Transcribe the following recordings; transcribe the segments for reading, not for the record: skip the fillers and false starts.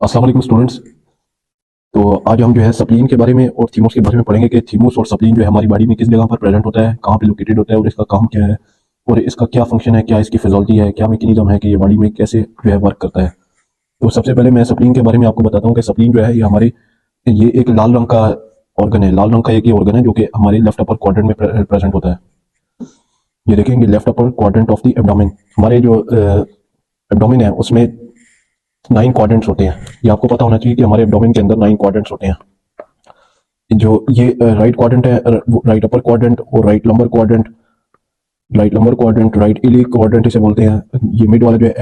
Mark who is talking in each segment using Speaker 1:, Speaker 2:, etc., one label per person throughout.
Speaker 1: अस्सलाम वालेकुम स्टूडेंट्स। तो आज हम जो है सप्लीन के बारे में और थीमोस के बारे में पढ़ेंगे कि थीमोस और सप्लीन जो है हमारी बॉडी में किस जगह पर प्रेजेंट होता है, कहाँ पे लोकेटेड होता है और इसका काम क्या है और इसका क्या फंक्शन है, क्या इसकी फिजियोलॉजी है, क्या मैकेनिज्म है कि ये बॉडी में कैसे जो है वर्क करता है। तो सबसे पहले मैं सप्लीन के बारे में आपको बताता हूँ कि सप्लीन जो है ये एक लाल रंग का ऑर्गन है। लाल रंग का एक ही ऑर्गन है जो कि हमारे लेफ्ट अपर क्वाड्रेंट में प्रेजेंट होता है। ये देखेंगे left upper quadrant of the abdomen. हमारे जो एब्डोमेन है उसमें 9 क्वाड्रेंट्स होते हैं। ये आपको पता होना चाहिए कि हमारे एब्डोमेन के अंदर 9 क्वाड्रेंट्स होते हैं। जो ये राइट क्वाड्रेंट है, राइट अपर क्वाड्रेंट और right lumbar quadrant, right iliac quadrant इसे बोलते हैं। ये मिड वाला जो है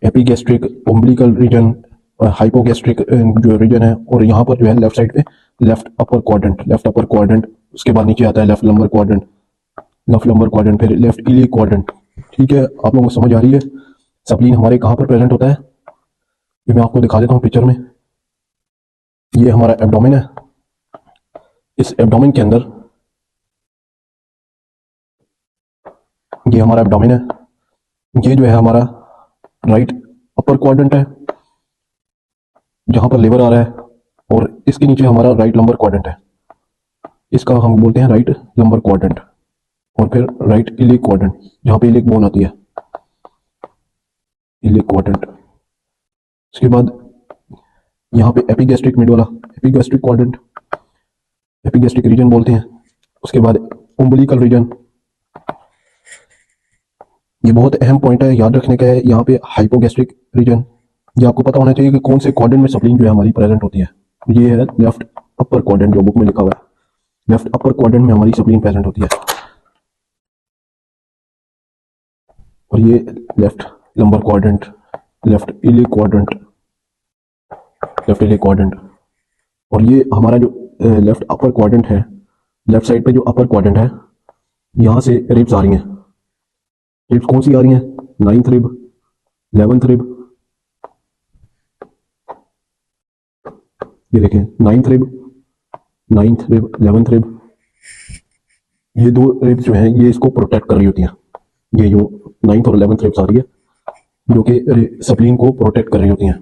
Speaker 1: एपिगेस्ट्रिक, उम्बिलिकल रीजन, हाइपोगेस्ट्रिक जो रीजन है, और यहाँ पर जो है लेफ्ट साइड पे लेफ्ट अपर क्वाड्रेंट, उसके बाद नीचे आता है लेफ्ट लंबर क्वाड्रेंट, फिर लेफ्ट इलिक क्वाड्रेंट। ठीक है, आप लोगों को समझ आ रही है सप्लीन हमारे कहाँ पर प्रेजेंट होता है? ये मैं आपको दिखा देता हूँ पिक्चर में। ये हमारा एब्डोमेन है। इस एब्डोमेन के अंदर ये हमारा एब्डोमेन है। ये जो है हमारा राइट अपर क्वाड्रेंट है जहां पर लिवर आ रहा है, और इसके नीचे हमारा राइट लंबर क्वाड्रेंट है। इसका हम बोलते हैं राइट लंबर क्वाड्रेंट। और फिर राइट इलिक क्वाड्रेंट जहां पे इलिक बोन आती है, इलिक क्वाड्रेंट। उसके बाद यहाँ पे एपिगेस्ट्रिक मिड वाला, एपिगेस्ट्रिक क्वाड्रेंट, एपिगेस्ट्रिक रीजन बोलते हैं। उसके बाद उम्बिलिकल रीजन। ये बहुत अहम पॉइंट है, याद रखने का है। यहाँ पे हाइपोगेस्ट्रिक रीजन। ये आपको पता होना चाहिए कि कौन से क्वाड्रेंट में सप्लीन जो है हमारी प्रेजेंट होती है। ये है लेफ्ट अपर क्वाड्रेंट, जो बुक में लिखा हुआ है। लेफ्ट अपर क्वाड्रेंट में हमारी सप्लीन प्रेजेंट होती है। और ये left lumbar quadrant, left iliac quadrant, left iliac quadrant. और ये हमारा जो लेफ्ट अपर क्वाड्रेंट है, लेफ्ट साइड पे जो अपर क्वाड्रेंट है, यहाँ से रिब्स आ रही हैं। रिब्स कौन सी आ रही हैं? 9th rib, 11th rib. ये देखें 9th रिब, 11th रिब। ये दो रिब्स जो हैं ये इसको प्रोटेक्ट कर रही होती हैं। ये जो 9th और 11th रिब्स आ रही है जो कि सप्लीन को प्रोटेक्ट कर रही होती हैं।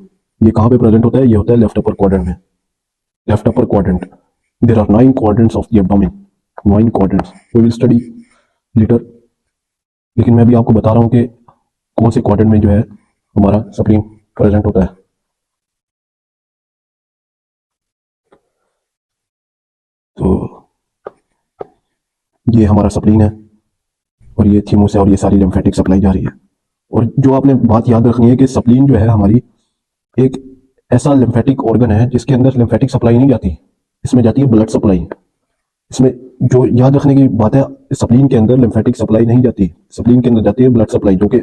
Speaker 1: ये कहाँ पे प्रेजेंट होता है? ये होता है लेफ्ट अपर क्वाड्रेंट में। Left upper quadrant. There are 9 quadrants of the abdomen. 9 quadrants we will study later. लेकिन मैं भी आपको बता रहा हूँ कि कौन से क्वाड्रेंट में जो है हमारा सप्लीन प्रेजेंट होता है। तो ये हमारा सप्लीन है, और ये थीमोस है, और ये सारी लिम्फेटिक सप्लाई जा रही है। और जो आपने बात याद रखनी है कि सप्लीन जो है हमारी एक ऐसा लिम्फेटिक ऑर्गन है जिसके अंदर लिम्फेटिक सप्लाई नहीं जाती, इसमें जाती है ब्लड सप्लाई। इसमें जो याद रखने की बात है, सप्लीन के अंदर लिम्फेटिक सप्लाई नहीं जाती, सप्लीन के अंदर जाती है ब्लड सप्लाई, जो कि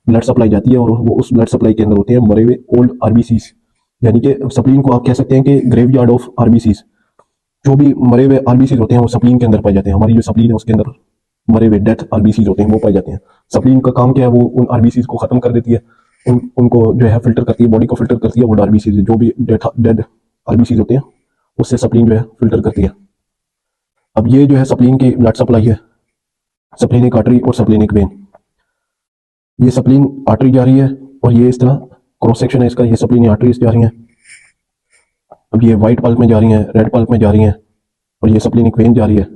Speaker 1: ब्लड सप्लाई जाती है। और वो उस ब्लड सप्लाई के अंदर होते हैं मरे हुए ओल्ड आरबीसीज। यानी कि सप्लीन को आप कह सकते हैं कि ग्रेवयार्ड ऑफ आरबीसीज। जो भी मरे हुए आरबीसीज होते हैं वो सप्लीन के अंदर पाए जाते हैं। हमारी जो सप्लीन है उसके अंदर मरे हुए डेथ आरबीसीज होते हैं वो पाए जाते हैं। सप्लीन का काम क्या है? वो उन आरबीसीज को खत्म कर देती है, उनको जो है फिल्टर करती है, बॉडी को फिल्टर करती है। वो आरबीसीज जो भी डेड आरबीसीज होते हैं उससे सप्लीन जो है फिल्टर करती है। अब ये जो है सप्लीन की ब्लड सप्लाई है, सप्लीनिक आर्टरी और सप्लीनिक वेन। ये सप्लीन आर्टरी जा रही है, और ये इस तरह क्रॉस सेक्शन है इसका। ये सप्लीनिक आर्टरीज जा रही हैं। अब ये व्हाइट पल्प में जा रही हैं, रेड पल्प में जा रही हैं, और ये सप्लीनिक वेन जा रही है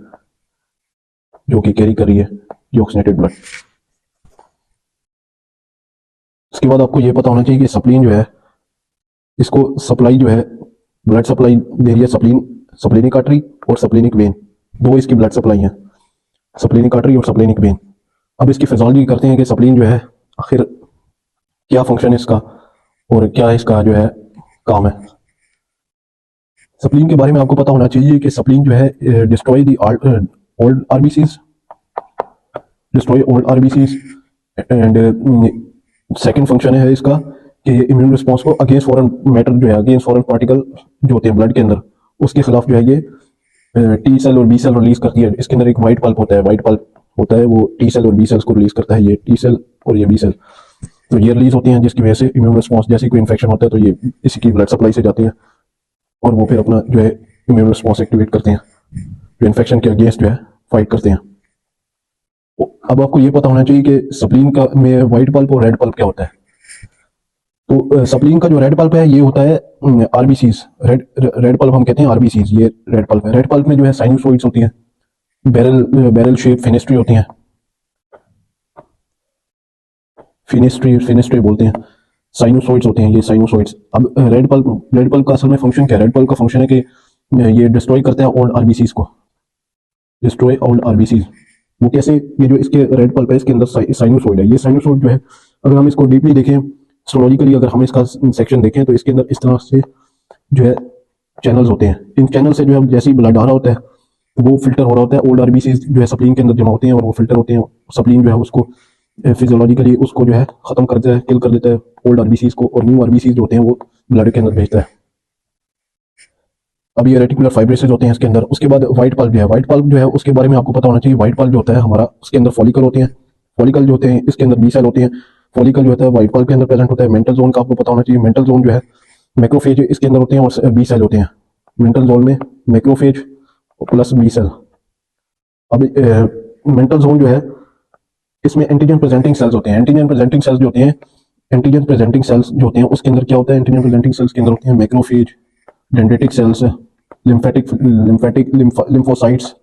Speaker 1: जो कि कैरी कर रही है डिऑक्सीनेटेड ब्लड। उसके बाद आपको ये पता होना चाहिए कि सप्लीन जो है इसको सप्लाई जो है ब्लड सप्लाई दे रही है सप्लीनिक आर्टरी और सप्लीनिक वेन। दो इसकी ब्लड सप्लाई है, सप्लीनिक आर्टरी और सप्लीनिक वेन। अब इसकी फिजियोलॉजी करते हैं कि सप्लीन जो है आखिर क्या फंक्शन है इसका और क्या इसका जो है काम है। सप्लीन के बारे में आपको पता होना चाहिए कि सप्लीन जो है destroy the old RBCs, destroy old RBCs. And second function है इसका कि इम्यून रिस्पांस को अगेंस्ट फॉरेन मैटर जो है, अगेंस्ट फॉरेन पार्टिकल जो होते हैं ब्लड के अंदर, उसके खिलाफ जो है ये टी सेल और बी सेल रिलीज करती है। इसके अंदर एक व्हाइट पल्प होता है, वो टी सेल और बी सेल्स को रिलीज करता है, ये टी सेल और ये बी सेल। तो ये रिलीज होती हैं जिसकी वजह से इम्यून रिस्पांस, जैसे कोई इन्फेक्शन होता है तो ये इसी की ब्लड सप्लाई से जाती है, और वो फिर अपना जो है इम्यून रिस्पांस एक्टिवेट करते हैं, जो इन्फेक्शन के अगेंस्ट जो है फाइट करते हैं। अब आपको ये पता होना चाहिए कि सप्लीन का में व्हाइट पल्प और रेड पल्प क्या होता है। तो सप्लीन का जो रेड पल्प है ये होता है आरबीसीज, रेड रेड पल्प हम कहते हैं आरबीसीज, ये रेड पल्प है। रेड पल्प में जो है साइनोसॉइड्स होती हैं, बैरल शेप फेनेस्ट्री होती हैं, फेनेस्ट्री बोलते हैं, साइनोसॉइड्स होते हैं ये साइनोसॉइड्स। अब रेड पल्प का असल में फंक्शन क्या है? रेड पल्प का फंक्शन है कि ये डिस्ट्रॉय करता है ओल्ड आरबीसीज को, डिस्ट्रॉय ओल्ड आरबीसीज। वो कैसे? ये जो इसके रेड पल्प है इसके अंदर साइनोसॉइड है। ये साइनोसॉइड जो है अगर हम इसको डीपली देखें, एस्ट्रोलॉजिकली अगर हम इसका सेक्शन देखें तो इसके अंदर इस तरह से जो है चैनल्स होते हैं। इन चैनल से जो है जैसे ही ब्लड आ रहा होता है वो फिल्टर हो रहा होता है, ओल्ड आरबीसीज जो है सप्लीन के अंदर जमा होते हैं और वो फिल्टर होते हैं। सप्लीन जो है उसको फिजियोलॉजिकली उसको जो है खत्म कर देता है, किल कर देता है ओल्ड आरबीसीज को, और न्यू आरबीसीज जो होते हैं वो ब्लड के अंदर भेजता है। अब ये रेटिकुलर फाइब्रेसेस होते हैं इसके अंदर। उसके बाद व्हाइट पल्प जो है, व्हाइट पल्प जो है उसके बारे में आपको पता होना चाहिए। व्हाइट पल्प जो होता है हमारा, उसके अंदर फॉलिकल होते हैं, फॉलिकल जो होते हैं इसके अंदर बी सेल होते हैं। फॉलिकल जो होता है व्हाइट पल्प के अंदर प्रेजेंट होता है। मेंटल जोन का आपको पता होना चाहिए। मेंटल जोन जो है मैक्रोफेज इसके अंदर होते हैं और बी सेल होते हैं। मेंटल जोन में मैक्रोफेज प्लस बी सेल। अब मेंटल जोन जो है इसमें एंटीजन प्रेजेंटिंग सेल्स होते हैं। एंटीजन प्रेजेंटिंग सेल्स जो होते हैं, एंटीजन प्रेजेंटिंग सेल्स जो होते हैं उसके अंदर क्या होता है? एंटीजन प्रेजेंटिंग सेल्स के अंदर होते हैं macrophage, dendritic cells, lymphocytes.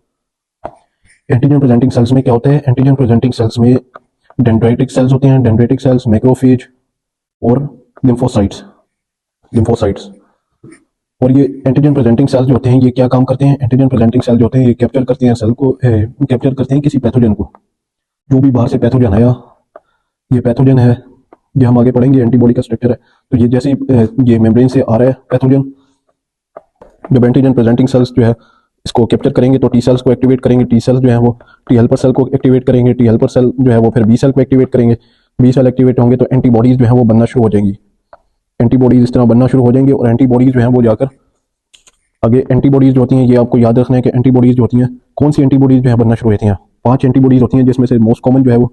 Speaker 1: Antigen presenting sales में क्या होता है? एंटीजन प्रेजेंटिंग सेल्स में डेंड्राइटिक सेल्स होते हैं, डेंड्राइटिक सेल्स, मैक्रोफेज और लिम्फोसाइट्स। और ये एंटीजन प्रेजेंटिंग सेल्स जो होते हैं ये क्या काम करते हैं? एंटीजन प्रेजेंटिंग सेल जो होते हैं ये कैप्चर करते हैं सेल को, कैप्चर करते हैं किसी पैथोजन को। जो भी बाहर से पैथोजन आया, ये पैथोजन है, ये हम आगे पढ़ेंगे एंटीबॉडी का स्ट्रक्चर है। तो ये जैसे ये मेम्ब्रेन से आ रहा है पैथोजन, जब एंटीजन प्रेजेंटिंग सेल्स जो है इसको कैप्चर करेंगे तो टी सेल्स को एक्टिवेट करेंगे। टी सेल्स जो है वो टी हेल्पर सेल को एक्टिवेट करेंगे। टी हेल्पर सेल जो है वो फिर बी सेल को एक्टिवेट करेंगे। बी सेल एक्टिवेट होंगे तो एंटीबॉडीज जो है वो बनना शुरू हो जाएंगी। एंटीबॉडीज इस तरह बनना शुरू हो जाएंगी और एंटीबॉडीज जो है वो जाकर आगे एंटीबॉडीज जो होती हैं, ये आपको याद रखना है कि एंटीबॉडीज जो होती हैं, कौन सी एंटीबॉडीज जो है बनना शुरू होती हैं? 5 एंटीबॉडीज होती हैं जिसमें से मोस्ट कॉमन जो है वो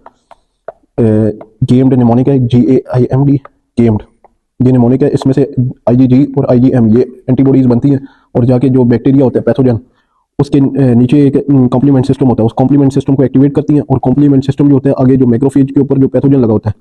Speaker 1: गेम्ड निमोनिक है, GAIMD गेम्ड, ये निमोनिक है। इसमें से IgG और IgM ये एंटीबॉडीज बनती हैं और जाके जो बैक्टीरिया होता है पैथोजन उसके नीचे एक कॉम्प्लीमेंट सिस्टम होता है, उस कॉम्प्लीमेंट सिस्टम को एक्टिवेट करती हैं। और कॉम्प्लीमेंट सिस्टम जो होता है आगे जो मैक्रोफेज के ऊपर जो पैथोजन लगा होता है,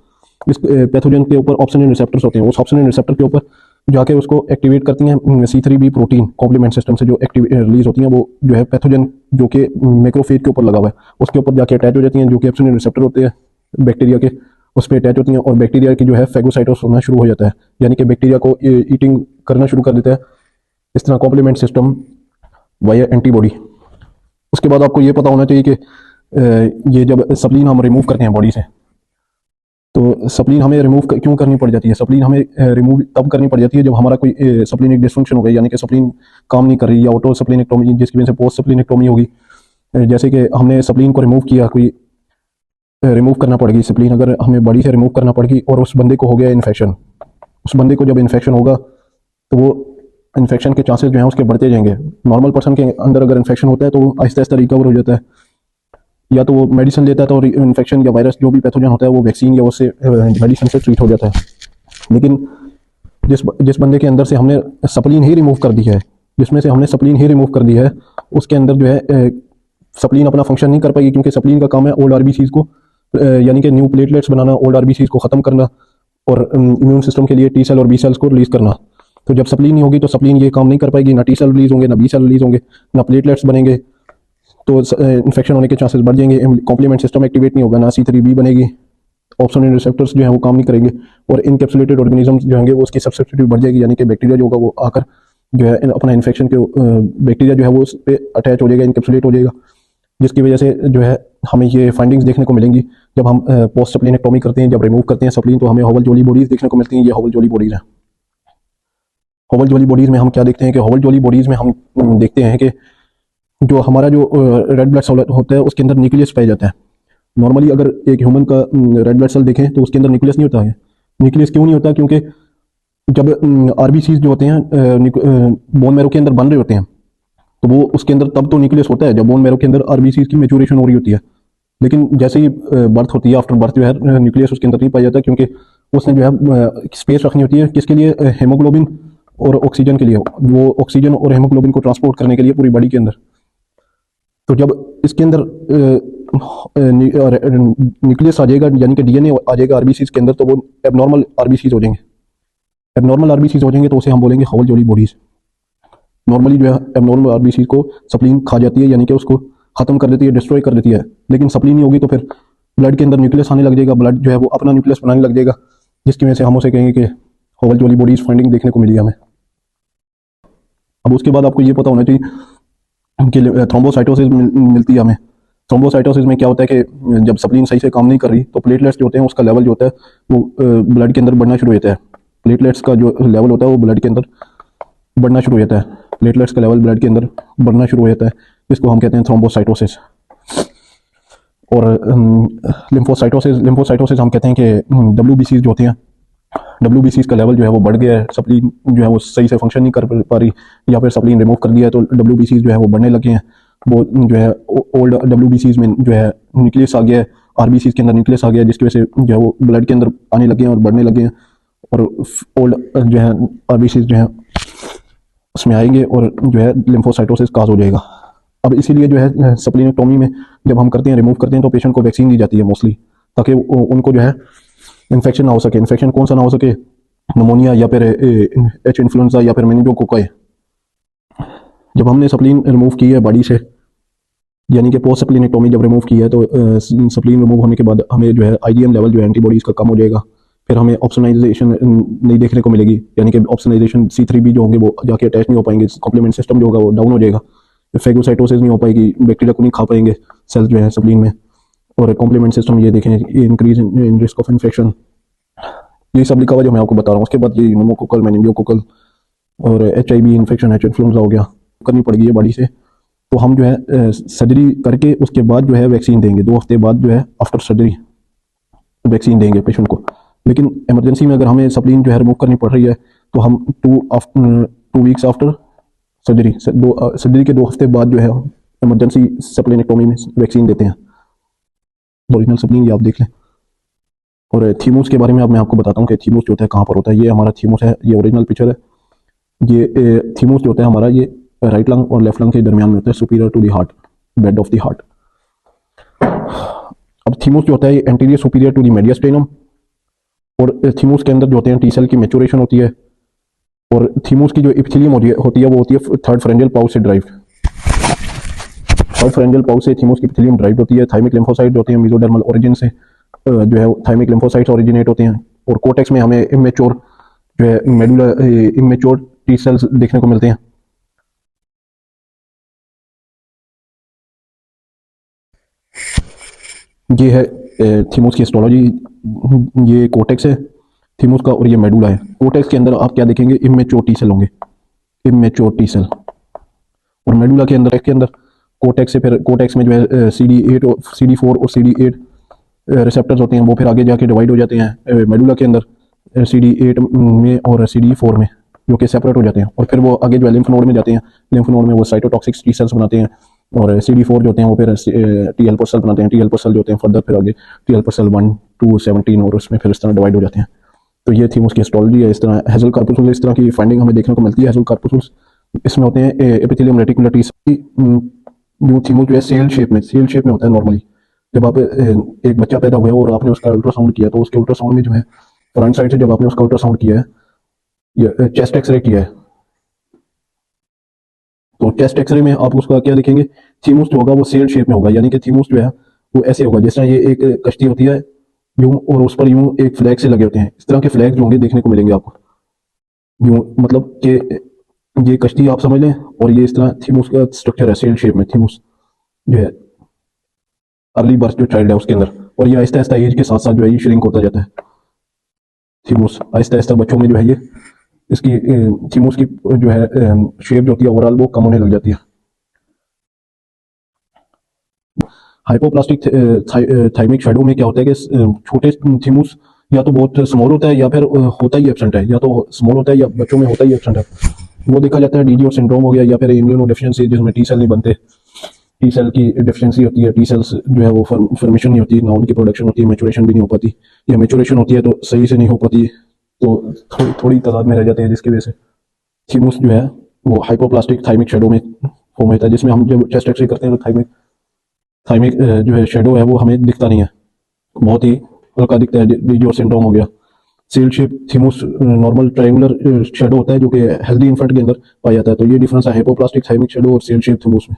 Speaker 1: इस पैथोजन के ऊपर ऑप्सोनिन रिसेप्टर्स होते हैं, उस ऑप्सोनिन रिसेप्टर के ऊपर जाके उसको एक्टिवेट करती हैं C3b प्रोटीन। कॉम्प्लीमेंट सिस्टम से जो रिलीज होती हैं वो जो है पैथोजन जो कि मैक्रोफेज के ऊपर लगा हुआ है उसके ऊपर जाके अटैच हो जाती हैं, जो कि ऑप्सोनिन रिसेप्टर होते हैं बैक्टीरिया के, उस पर अटैच होती हैं और बैक्टीरिया की जो है फैगोसाइटोसिस होना शुरू हो जाता है, यानी कि बैक्टीरिया को ईटिंग करना शुरू कर देता है। इस तरह कॉम्प्लीमेंट सिस्टम वाया एंटीबॉडी। उसके बाद आपको ये पता होना चाहिए कि ये जब सप्लीन हम रिमूव करते हैं बॉडी से, तो सप्लीन हमें रिमूव क्यों करनी पड़ जाती है? सप्लीन हमें रिमूव तब करनी पड़ जाती है जब हमारा कोई सप्लीनिक डिसफंक्शन हो गया, यानी कि सप्लीन काम नहीं कर रही, या ऑटो सप्लीनेक्टोमी जिसकी वजह से पोस्ट सप्लीनेक्टोमी होगी। जैसे कि हमने सप्लीन को रिमूव किया, कोई रिमूव करना पड़ गई सप्लीन, अगर हमें बॉडी से रिमूव करना पड़ गई और उस बंदे को हो गया इन्फेक्शन, उस बंदे को जब इन्फेक्शन होगा तो वो इन्फेक्शन के चांसेस जो हैं उसके बढ़ते जाएंगे। नॉर्मल पर्सन के अंदर अगर इन्फेक्शन होता है तो वो आहिस्ता आहिस्ता रिकवर हो जाता है, या तो वो मेडिसिन लेता है तो इन्फेक्शन या वायरस जो भी पैथोजन होता है वो वैक्सीन या उससे मेडिसिन से ट्रीट हो जाता है। लेकिन जिस बंदे के अंदर से हमने सप्लीन ही रिमूव कर दी है, जिसमें से हमने सप्लीन ही रिमूव कर दी है, उसके अंदर जो है सप्लीन अपना फंक्शन नहीं कर पाएगी, क्योंकि सप्लीन का काम है ओल्ड आरबीसीज को, यानी कि न्यू प्लेटलेट्स बनाना, ओल्ड आरबीसीज को खत्म करना और इम्यून सिस्टम के लिए टी सेल और बी सेल्स को रिलीज करना। तो जब सप्लीन नहीं होगी तो सप्लीन ये काम नहीं कर पाएगी, ना टी सेल रिलीज होंगे, ना बी सेल रिलीज होंगे, ना प्लेटलेट्स बनेंगे, तो इन्फेक्शन होने के चांसेस बढ़ जाएंगे। कॉम्प्लीमेंट सिस्टम एक्टिवेट नहीं होगा, ना C3b बनेगी, ऑप्सोनिन रिसेप्टर्स जो है वो काम नहीं करेंगे और इनकैप्सुलेटेड ऑर्गेनिजम्स जो होंगे वो उसकी सब्सिट्यूट बढ़ जाएगी, यानी कि बैक्टीरिया जो होगा वो आकर जो है अपना इन्फेक्शन के बैक्टीरिया जो है वो उस पर अटैच हो जाएगा, इनकैप्सुलेट हो जाएगा, जिसकी वजह से जो है हमें ये फाइंडिंग्स देखने को मिलेंगी जब हम पोस्ट सप्लीनेक्टोमी करते हैं, जब रिमूव करते हैं सप्लीन, तो हमें हॉवल जोली बॉडीज देखने को मिलती हैं। ये हॉवल जोली बॉडीज हैं। हॉवल जोली बॉडीज में हम क्या देखते हैं कि हॉवल जोली बॉडीज में हम देखते हैं कि जो हमारा जो रेड ब्लड सेल होता है उसके अंदर न्यूक्लियस पाया जाता है। नॉर्मली अगर एक ह्यूमन का रेड ब्लड सेल देखें तो उसके अंदर न्यूक्लियस नहीं होता है। न्यूक्लियस क्यों नहीं होता? क्योंकि जब आरबीसीज जो होते हैं बोन मैरो के अंदर बन रहे होते हैं तो वो उसके अंदर तब तो न्यूक्लियस होता है जब बोन मैरो के अंदर आरबीसीज की मैच्योरेशन हो रही होती है। लेकिन जैसे ही बर्थ होती है, आफ्टर बर्थ जो है न्यूक्लियस उसके अंदर नहीं पाया जाता, क्योंकि उसने जो है स्पेस रखनी होती है किसके लिए? हेमोग्लोबिन और ऑक्सीजन के लिए। वो ऑक्सीजन और हेमोग्लोबिन को ट्रांसपोर्ट करने के लिए पूरी बॉडी के अंदर। तो जब इसके अंदर न्यूक्लियस आ जाएगा, यानी कि DNA आ जाएगा आरबीसीज के अंदर, तो वो एबनॉर्मल आरबीसीज हो जाएंगे। एबनॉर्मल आरबीसी हो जाएंगे तो उसे हम बोलेंगे हॉल जोली बॉडीज। नॉर्मली जो है एबनॉर्मल आरबीसी को सप्लीन खा जाती है, यानी कि उसको खत्म कर देती है, डिस्ट्रॉय कर देती है। लेकिन सप्लीन नहीं होगी तो फिर ब्लड के अंदर न्यूक्लियस आने लग जाएगा, ब्लड जो है वो अपना न्यूक्लियस बनाने लग जाएगा, जिसकी वजह से हम उसे कहेंगे कि हॉल जोली बॉडीज फाइंडिंग देखने को मिली हमें। अब उसके बाद आपको ये पता होना चाहिए कि थ्रोम्बोसाइटोसिस मिलती है हमें। थ्रोम्बोसाइटोसिस में क्या होता है कि जब सप्लीन सही से काम नहीं कर रही तो प्लेटलेट्स जो होते हैं उसका लेवल जो होता है वो ब्लड के अंदर बढ़ना शुरू होता है। प्लेटलेट्स का जो लेवल होता है वो ब्लड के अंदर बढ़ना शुरू हो जाता है, प्लेटलेट्स का लेवल ब्लड के अंदर बढ़ना शुरू हो जाता है, इसको हम कहते हैं थ्रोम्बोसाइटोसिस। और लिम्फोसाइटोसिस हम कहते हैं कि डब्ल्यूबीसीज जो होते हैं, डब्ल्यूबीसीज का लेवल जो है वो बढ़ गया है, सप्लीन जो है वो सही से फंक्शन नहीं कर पा रही, या फिर सप्लीन रिमूव कर दिया है तो डब्ल्यूबीसीज जो है वो बढ़ने लगे हैं। वो जो है ओल्ड डब्ल्यूबीसीज में जो है न्यूक्लियस आ गया है, आरबीसीज के अंदर न्यूक्लियस आ गया है, जिसकी वजह से जो है वो ब्लड के अंदर आने लगे हैं और बढ़ने लगे हैं, और ओल्ड जो है आरबीसीज जो है उसमें आएंगे और जो है लिम्फोसाइटोसिस काज हो जाएगा। अब इसीलिए जो है सप्लीनेक्टोमी में जब हम करते हैं, रिमूव करते हैं, तो पेशेंट को वैक्सीन दी जाती है मोस्टली, ताकि उनको जो है इन्फेक्शन ना हो सके। इन्फेक्शन कौन सा ना हो सके? निमोनिया या फिर एच इन्फ्लुएंजा या फिर मेनिंजोकोकाई। जब हमने सप्लीन रिमूव की है बॉडी से, यानी कि पोस्ट सप्लीनेक्टोमी जब रिमूव की है, तो सप्लीन रिमूव होने के बाद हमें जो है आईजीएम लेवल जो है एंटीबॉडीज़ का कम हो जाएगा। फिर हमें ऑप्शनाइजेशन नहीं देखने को मिलेगी, यानी कि ऑप्शनाइजेशन C3b जो होंगे वो जाके अटैच नहीं हो पाएंगे, कॉम्प्लीमेंट सिस्टम जो होगा वो डाउन हो जाएगा, फेगोसाइटोसिस नहीं हो पाएगी, बैक्टीरिया को नहीं खा पाएंगे सेल्स जो है सप्लीन में, और कॉम्प्लीमेंट सिस्टम ये देखें increase in risk of infection. ये सब लिखा हुआ जो मैं आपको बता रहा हूँ। उसके बाद ये न्यूमोकोकल, मेनिंजोकोकल और HIV इन्फेक्शन, एच इन्फ्लुएंजा हो गया, करनी पड़ेगी ये बॉडी से। तो हम जो है सर्जरी करके उसके बाद जो है वैक्सीन देंगे, 2 हफ्ते बाद जो है आफ्टर सर्जरी वैक्सीन देंगे पेशेंट को। लेकिन इमरजेंसी में अगर हमें सप्लीन जो है रिमूव करनी पड़ रही है तो हम 2 वीक्स आफ्टर सर्जरी, सर्जरी के 2 हफ्ते बाद जो है इमरजेंसी सप्लीनेक्टोमी में वैक्सीन देते हैं। ओरिजिनल सप्लीन ये आप देख लें। और थीमोस के बारे में अब मैं आपको बताता हूँ कि थीमोस जो होता है कहाँ पर होता है। ये हमारा थीमोस है, ये ओरिजिनल पिक्चर है। ये थीमोस जो होता है हमारा, ये राइट लंग और लेफ्ट लंग के दरमियान में होता है, superior to the heart, bed of the heart. अब थीमोस जो होता है ये anterior superior to the mediastinum, और थीमोस के अंदर जो होते हैं टी सेल की मैच्योरेशन होती है, और थीमोस की जो एपिथेलियम होती है वो होती है थर्ड फेरेंजियल पाउच से ड्राइव्ड। थर्ड फेरेंजियल पाउच से थीमोस की एपिथेलियम ड्राइव्ड होती है। थाइमिक लिम्फोसाइट जो होते हैं मेसोडर्मल ओरिजिन से जो है थाइमिक लिम्फोसाइट्स ओरिजिनेट होते हैं, और कोर्टेक्स में हमें इमेच्योर जो है मेडुला इमेच्योर टी सेल्स देखने को मिलते हैं। ये है थीमोस की हिस्टोलॉजी। ये कोर्टेक्स है थीमोस का, और ये मेडुला है। कोर्टेक्स के अंदर आप क्या देखेंगे? इमेच्योर टी सेल होंगे, इमेच्योर टी सेल। और मेडुला के अंदर कोर्टेक्स से फिर कोर्टेक्स में जो है CD8 और CD4 और CD8 रिसेप्टर्स होते हैं, वो फिर आगे जाके डिवाइड हो जाते हैं मेडुला के अंदर CD8 में और CD4 में, जो कि सेपरेट हो जाते हैं, और फिर वो आगे जो है लिम्फ नोड में जाते हैं। लिम्फ नोड में वो साइटोटॉक्सिक टी सेल्स बनाते हैं, और CD4 जो होते हैं वो फिर टी हेल्पर सेल बनाते हैं। टी हेल्पर सेल जो होते हैं फर्दर फिर आगे टी हेल्पर सेल 1 2 17 और उसमें फिर इस तरह डिवाइड हो जाते हैं। तो ये थी उसकी हिस्टोलॉजी है। इस तरह हेजल कार्पुसुल, इस तरह की फाइंडिंग हमें देखने को मिलती है। हेजल कार्पुसुल इसमें होते हैं एपिथेलियम रेटिकुलर टी सेल, जो थीमोस जो है सेल शेप में होता है नॉर्मली। जब आप एक बच्चा पैदा हुआ है और आपने उसका अल्ट्रासाउंड किया, तो उसके अल्ट्रासाउंड में जो है फ्रंट साइड से जब आपने उसका अल्ट्रासाउंड किया है, या चेस्ट एक्सरे किया है, तो चेस्ट एक्सरे में आप उसका क्या देखेंगे? थीमोस जो होगा वो सेल शेप में होगा, यानी कि थीमोस जो है वो ऐसे होगा जिस तरह ये एक कश्ती होती है यूं, और उस पर यूं एक फ्लैग से लगे होते हैं। इस तरह के फ्लैग जो होंगे देखने को मिलेंगे आपको यूं, मतलब कि ये कश्ती आप समझ लें, और ये इस तरह थीमोस का स्ट्रक्चर है सेल शेप में। थीमोस जो है अर्ली बर्थ जो चाइल्ड है उसके अंदर, और ये आहिस्ता आहिस्ता एज के साथ साथ जो है ये श्रिंक होता जाता है। थीमोस आहिस्ता आहिस्ता बच्चों में जो है ये इसकी थीमोस की जो है शेप जो होती है ओवरऑल वो कम होने लग जाती है। हाइपोप्लास्टिक थाइमिक शैडो में क्या होता है कि छोटे थीमोस या तो बहुत स्मॉल होता है या फिर होता ही एब्सेंट है, या तो स्मॉल होता है या बच्चों में होता ही एब्सेंट है। वो देखा जाता है डीजी और सिंड्रोम हो गया, या फिर इम्यूनो डेफिशिएंसी जिसमें टी सेल नहीं बनते, टी सेल की डेफिशिएंसी होती है, टी सेल्स जो है वो फॉर्मेशन नहीं होती, ना उनकी प्रोडक्शन होती है, मैच्योरेशन भी नहीं हो पाती, या मैच्योरेशन होती है तो सही से नहीं हो पाती, तो थोड़ी तादाद में रह जाते हैं, जिसकी वजह से थीमोस जो है वो हाइपोप्लास्टिक थाइमिक शैडो में फॉर्म होता है। जिसमें हम जब चेस्ट एक्सरे करते हैं तो थाइमिक जो है शेडो है वो हमें दिखता नहीं है, बहुत ही हल्का दिखता है। डीजी और सिंड्रोम हो गया, cell shape thymus normal triangular shadow होता है जो कि हेल्दी इन्फेंट के अंदर पाया जाता है। तो ये डिफरेंस है हाइपोप्लास्टिक थाइमिक शेडो और सेल शेप थीमोस में।